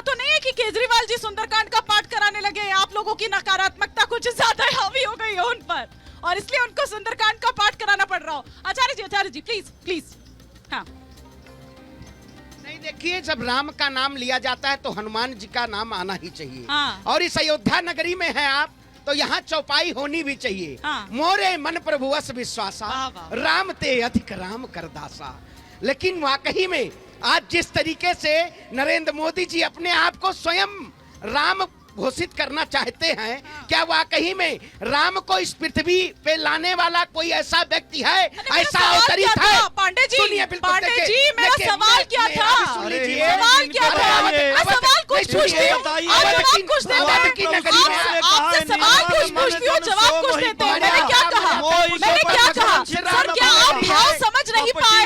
तो नहीं है कि केजरीवाल जी सुंदरकांड का पाठ कराने लगे? आप लोगों की नकारात्मकता कुछ ज्यादा हावी हो गई है उन पर, और इसलिए उनको सुंदरकांड का पाठ कराना पड़ रहा हो। आचार्य जी प्लीज प्लीज। हाँ, नहीं, देखिए, जब राम का नाम लिया जाता है तो हनुमान जी का नाम आना ही चाहिए। हाँ। और इस अयोध्या नगरी में है आप, तो यहाँ चौपाई होनी भी चाहिए। हाँ। मोरे मन प्रभु अस विश्वासा, वाह, वाह। राम ते अधिक राम करदासा। लेकिन वाकई में आज जिस तरीके से नरेंद्र मोदी जी अपने आप को स्वयं राम घोषित करना चाहते हैं, क्या वाकई में राम को इस पृथ्वी पे लाने वाला कोई ऐसा व्यक्ति है, ऐसा अवतरित है? पांडे जी, सुनिए, बिल्कुल पांडे देखिए, जी, मेरा देखिए, सवाल क्या मैं- था? अभी सुन लीजिए। सवाल क्या था? सवाल कुछ पूछती हूँ, आप जवाब कुछ देते हैं। आपसे सवाल कुछ पूछती हूँ, जवाब कुछ देते हैं। मैंने क्या कहा? मैंने क्या कहा? सर, क्या आप भाव समझ नहीं पाए?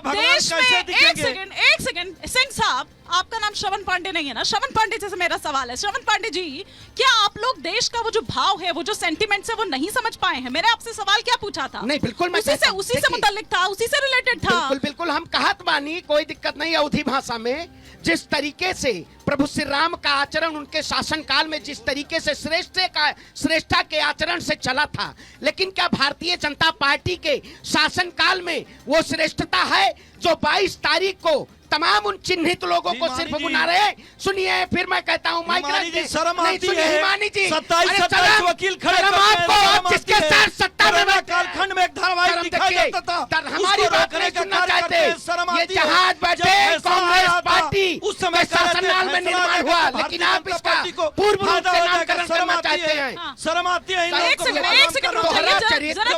देश में एक सेकंड सिंह साहब, आपका नाम श्रवण पांडे नहीं है ना? श्रवण पांडे जैसे मेरा सवाल है। श्रवण पांडे जी, क्या आप लोग देश का वो जो भाव है, वो जो सेंटिमेंट्स है, वो नहीं समझ पाए हैं? मैंने आपसे सवाल क्या पूछा था? नहीं, बिल्कुल मैं उसी से मुताल्लिक था, उसी से रिलेटेड था। बिल्कुल बिल्कुल, हम कहत बानी, कोई दिक्कत नहीं। अवधी भाषा में जिस तरीके से प्रभु श्री राम का आचरण उनके शासन काल में जिस तरीके से श्रेष्ठता के आचरण से चला था, लेकिन क्या भारतीय जनता पार्टी के शासन काल में वो श्रेष्ठता है जो 22 तारीख को तमाम उन चिन्हित लोगों को सिर्फ गुना रहे? सुनिए, फिर मैं कहता हूँ, हिमानी जी, शर्म आती है। हिमानी जी, 27 वकील खड़े आपको जिसके साथ सत्ता में कालखंड में एक धारावाहिक दिखाया जाता था, हमारी बात नहीं सुनना चाहते। ये जहाज बैठे कांग्रेस पार्टी उस समय शासनकाल में निर्माण हुआ, लेकिन आप इसका पूर्व रूप से नामकरण करना चाहते हैं। शर्म आती है। एक सेकंड रुकिए, जरा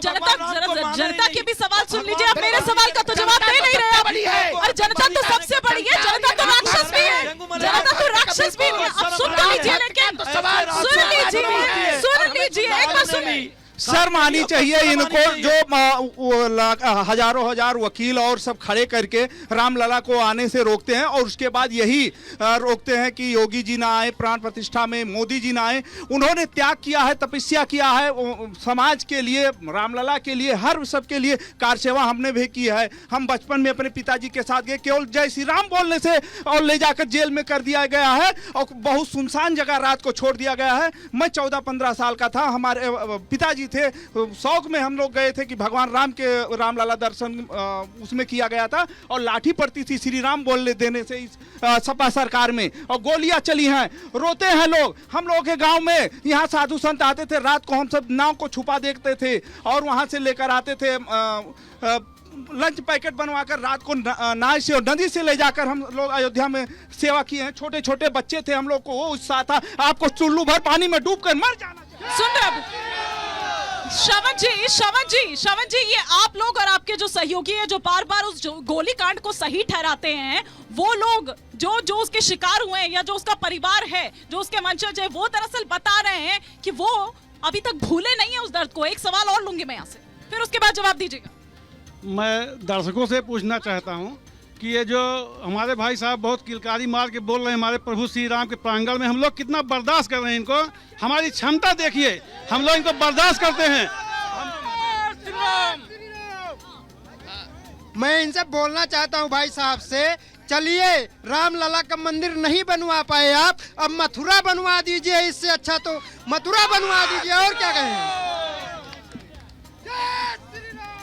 जनता के भी सवाल सुन लीजिए। आप मेरे सवाल का तो जवाब दे नहीं रहे। और जनता तो सबसे बड़ी है, जनता तो राक्षस भी है, जनता तो राक्षस भी है। अब सुन लीजिए, लेकिन सुन लीजिए, एक बार सुनिए। शर्म आनी चाहिए इनको, जो हजारों वकील और सब खड़े करके रामलला को आने से रोकते हैं, और उसके बाद यही रोकते हैं कि योगी जी ना आए, प्राण प्रतिष्ठा में मोदी जी ना आए। उन्होंने त्याग किया है, तपस्या किया है समाज के लिए, रामलला के लिए, हर सबके लिए कार सेवा हमने भी की है। हम बचपन में अपने पिताजी के साथ गए, केवल जय श्री राम बोलने से और ले जाकर जेल में कर दिया गया है, और बहुत सुनसान जगह रात को छोड़ दिया गया है। मैं 14-15 साल का था, हमारे पिताजी थे, शौक में हम लोग गए थे कि भगवान राम के रामलला दर्शन उसमें किया गया था, और लाठी पड़ती थी श्री राम बोलने देने से इस सपा सरकार में, और गोलियां चली हैं, रोते हैं लोग। हम लोगों के गांव में यहाँ साधु संत आते थे, रात को हम सब नाव को छुपा देखते थे, और वहां से लेकर आते थे लंच पैकेट बनवाकर, रात को नाव से और नदी से ले जाकर हम लोग अयोध्या में सेवा किए हैं। छोटे छोटे बच्चे थे, हम लोग को वो उत्साह था, आपको चुल्लू भर पानी में डूब कर मर जाना चाहिए। सुन रहे श्रवण जी, ये आप लोग और आपके जो सहयोगी है, जो बार बार उस गोलीकांड को सही ठहराते हैं, वो लोग जो उसके शिकार हुए हैं, या जो उसका परिवार है, जो उसके वंशज है, वो दरअसल बता रहे हैं कि वो अभी तक भूले नहीं है उस दर्द को। एक सवाल और लूंगी मैं यहाँ से, फिर उसके बाद जवाब दीजिएगा। मैं दर्शकों से पूछना चाहता हूँ कि ये जो हमारे भाई साहब बहुत किलकारी मार के बोल रहे हैं हमारे प्रभु श्री राम के प्रांगण में, हम लोग कितना बर्दाश्त कर रहे हैं इनको। हमारी क्षमता देखिए, हम लोग इनको बर्दाश्त करते हैं। मैं इनसे बोलना चाहता हूं भाई साहब से, चलिए रामलला का मंदिर नहीं बनवा पाए आप, अब मथुरा बनवा दीजिए, इससे अच्छा तो मथुरा बनवा दीजिए, और क्या कहें।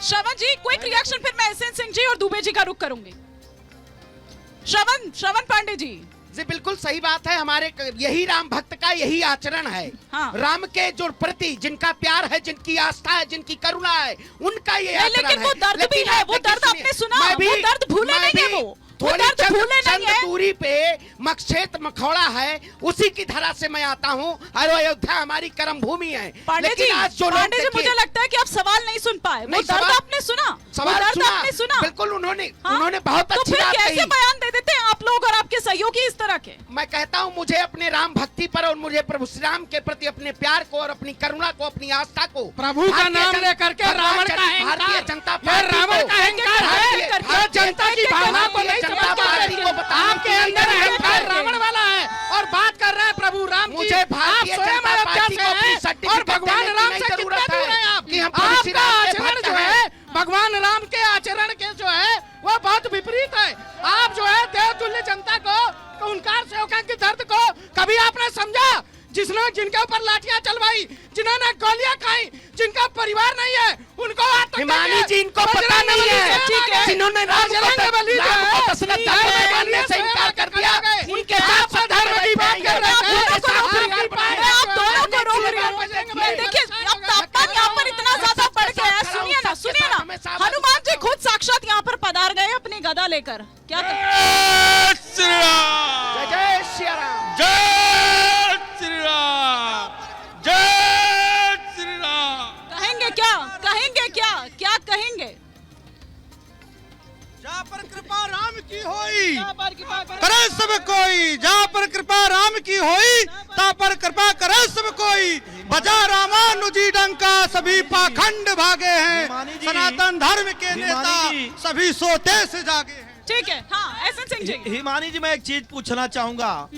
श्रवण जी, क्विक रिएक्शन, फिर मैं एसएन सिंह जी और दुबे जी का रुख करूंगी। श्रवण पांडे जी। जी बिल्कुल सही बात है, हमारे यही राम भक्त का यही आचरण है। हाँ। राम के जो प्रति जिनका प्यार है, जिनकी आस्था है, जिनकी करुणा है, उनका ये आचरण है। लेकिन वो दर्द भी है, वो दर्द आपने सुना, वो दर्द भूले नहीं है, वो थोड़ी चंद दूरी पे मक्षेत मखौड़ा है, उसी की धरा से मैं आता हूँ, और अयोध्या हमारी कर्म भूमि है। पांडे जी, मुझे लगता है कि आप सवाल नहीं सुन पाए। वो दर्द आपने सुना, सवाल आपने सुना, बिल्कुल उन्होंने बहुत अच्छी बात कही। कैसे बयान दे देते हैं आप लोग और आपके सहयोगी इस तरह के? मैं कहता हूँ, मुझे अपने राम भक्ति पर और मुझे प्रभु श्री राम के प्रति अपने प्यार को और अपनी करुणा को, अपनी आस्था को, प्रभु का नाम लेकर के रावण का भारतीय जनता पार्टी, रावण का अहंकार है, जनता की भावना को नहीं जनता पार्टी को आपके अंदर अहंकार रावण वाला है, और बात कर रहे हैं प्रभु राम की। मुझे भारतीय जनता पार्टी को अपनी सर्टिफिकेट और भगवान राम से कितना दूर है आप? आपका आचरण जो है भगवान राम के आचरण के जो है वो बहुत विपरीत है। आप जो है देवतुल्य जनता को तो उन कार सेवकों के दर्द को कभी आपने समझा? जिनके ऊपर लाठियां चलवाई, जिन्होंने गोलियां खाई, जिनका परिवार नहीं है, उनको हिमानी जी इनको पता नहीं है, जिन्होंने राम को तसल्लुत मानने से इनकार कर दिया, उनके साथ धर्म की बात कर रहे हैं। आप दोनों को रोक रहे हो। देखिए अब तापमान यहाँ पर इतना ज्यादा बढ़ गया है। सुनिए ना, हनुमान जी खुद साक्षात यहाँ पर पधार गए अपनी गदा लेकर। क्या जय जय श्री राम, जय श्री राम, जय श्री राम। कहेंगे क्या? क्या कहेंगे? जहाँ पर कृपा राम की होई करे सब कोई, जहाँ पर कृपा राम की होई ता पर कृपा करे सब कोई। बजा रामानुजी डंका सभी पाखंड भागे हैं, सनातन धर्म के नेता सभी सोते से जागे हैं। ठीक है, हाँ एसएन सिंह जी। हिमानी जी मैं एक चीज पूछना चाहूंगा।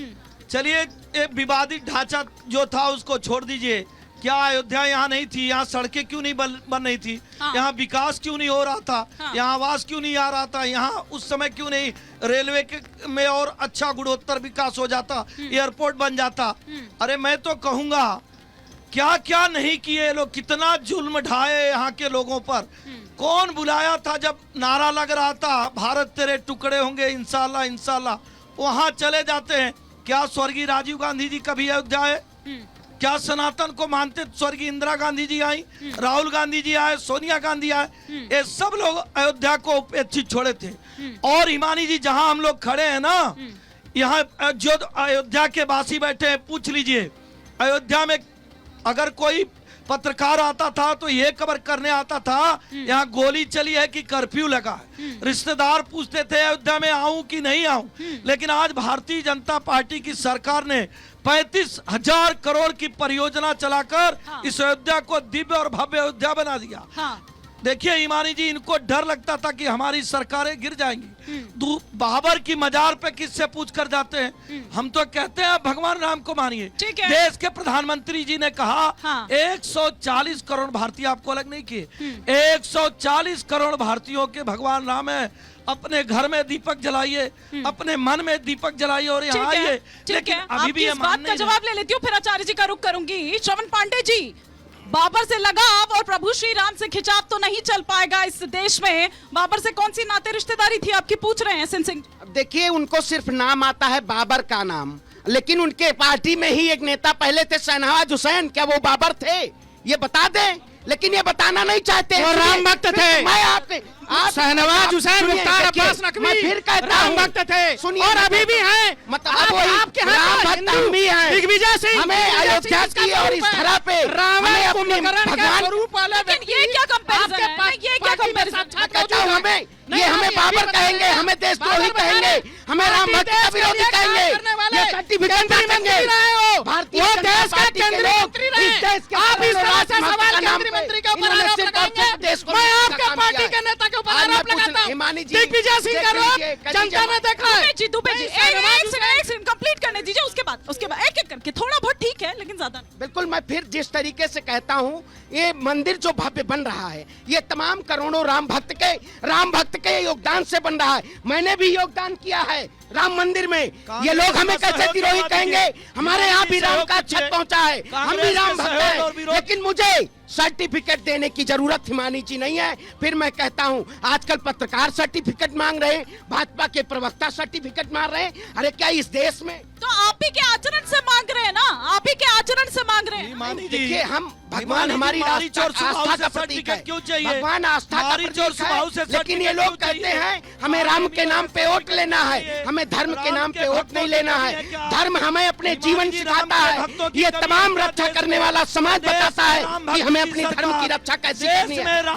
चलिए एक विवादित ढांचा जो था उसको छोड़ दीजिए। क्या अयोध्या यहाँ नहीं थी? यहाँ सड़कें क्यों नहीं बन रही थी? हाँ। यहाँ विकास क्यों नहीं हो रहा था? हाँ। यहाँ आवास क्यों नहीं आ रहा था? यहाँ उस समय क्यों नहीं रेलवे में और अच्छा गुणोत्तर विकास हो जाता, एयरपोर्ट बन जाता? अरे मैं तो कहूँगा क्या क्या नहीं किए लोग, कितना जुल्म ढाए यहाँ के लोगों पर। कौन बुलाया था जब नारा लग रहा था भारत तेरे टुकड़े होंगे इंशाल्लाह इंशाल्लाह? वहां चले जाते हैं। क्या स्वर्गीय राजीव गांधी जी कभी अयोध्या आए? क्या सनातन को मानते स्वर्गीय इंदिरा गांधी जी आई, राहुल गांधी जी आए, सोनिया गांधी आए? ये सब लोग अयोध्या को उपेक्षित छोड़े थे। और हिमानी जी जहां हम लोग खड़े हैं ना, यहाँ जो अयोध्या के वासी बैठे हैं, पूछ लीजिए अयोध्या में अगर कोई पत्रकार आता था तो ये खबर करने आता था यहाँ गोली चली है कि कर्फ्यू लगा है। रिश्तेदार पूछते थे अयोध्या में आऊं कि नहीं आऊं। लेकिन आज भारतीय जनता पार्टी की सरकार ने 35,000 करोड़ की परियोजना चलाकर इस अयोध्या को दिव्य और भव्य अयोध्या बना दिया। देखिए ईमानी जी, इनको डर लगता था कि हमारी सरकारें गिर जाएंगी। बाबर की मजार पे किससे पूछ कर जाते हैं? हम तो कहते हैं भगवान राम को मानिए। देश के प्रधानमंत्री जी ने कहा 140 करोड़ भारतीय, आपको अलग नहीं किए, 140 करोड़ भारतीयों के भगवान राम है। अपने घर में दीपक जलाइए, अपने मन में दीपक जलाइए और यहाँ आइए। लेकिन अभी भी इस बात का जवाब ले लेती हूँ, फिर आचार्य जी का रुख करूंगी। श्रवण पांडे जी, बाबर से लगाव और प्रभु श्री राम से खिंचाव तो नहीं चल पाएगा इस देश में। बाबर से कौन सी नाते रिश्तेदारी थी आपकी, पूछ रहे हैं एसएन सिंह। देखिए उनको सिर्फ नाम आता है बाबर का नाम, लेकिन उनके पार्टी में ही एक नेता पहले थे शहनवाज हुसैन, क्या वो बाबर थे? ये बता दें, लेकिन ये बताना नहीं चाहते। वो राम भक्त थे। मैं आपके शहनवाज हुसैन मुख्तार अब्बास नकवी मैं फिर कहता राम हूं, भक्त थे। सुनिए, और अभी भी हैं। मतलब आपके राम भक्त हम भी हैं। दिग्विजय सिंह हमें अयोध्या की और इस धरा पे हमें अपने भगवान स्वरूप वाले ये क्या कंपैरिजन है? ये क्या कंपैरिजन? कहता हूं हमें ये हमें बाबर कहेंगे, हमें देशद्रोही कहेंगे, हमें राम भक्त का विरोधी कहेंगे, ये सर्टिफिकेट देंगे। भारतीय देश का केंद्रीय मंत्री रहे, आप इस तरह से सवाल केंद्रीय मंत्री के ऊपर आरोप लगाएंगे। मैं आपके पार्टी के नेता के ऊपर आरोप लगाता हूं। दिग्विजय सिंह का आरोप जनता ने देखा है। दुबे जी एक सेकंड कंप्लीट करने दीजिए, उसके बाद एक एक करके, थोड़ा बहुत ठीक है लेकिन ज्यादा नहीं। बिल्कुल, मैं फिर जिस तरीके से कहता हूं, ये मंदिर जो भव्य बन रहा है, ये तमाम करोड़ों राम भक्त के योगदान से बन रहा है। मैंने भी योगदान किया है राम मंदिर में। ये लोग हमें कैसे द्रोही कहेंगे? हमारे यहाँ भी राम का छत पहुंचा है, हम भी राम भक्त हैं, लेकिन मुझे सर्टिफिकेट देने की जरूरत हिमानी जी नहीं है। फिर मैं कहता हूं, आजकल पत्रकार सर्टिफिकेट मांग रहे हैं, भाजपा के प्रवक्ता सर्टिफिकेट मांग रहे हैं। अरे क्या इस देश में तो आप ही के आचरण से मांग रहे हैं ना, आप ही के आचरण से मांग रहे हैं। देखिए, हम भगवान हमारी आस्था का प्रतीक है, क्यों चाहिए? भगवान आस्था का प्रतीक है। लेकिन ये लोग कहते हैं हमें राम के नाम पे वोट लेना है, हमें धर्म के नाम पे वोट नहीं लेना है। धर्म हमें अपने जीवन सिखाता है। ये तमाम रक्षा करने वाला समाज बताता है कि हमें अपनी धर्म की रक्षा कैसे करनी है।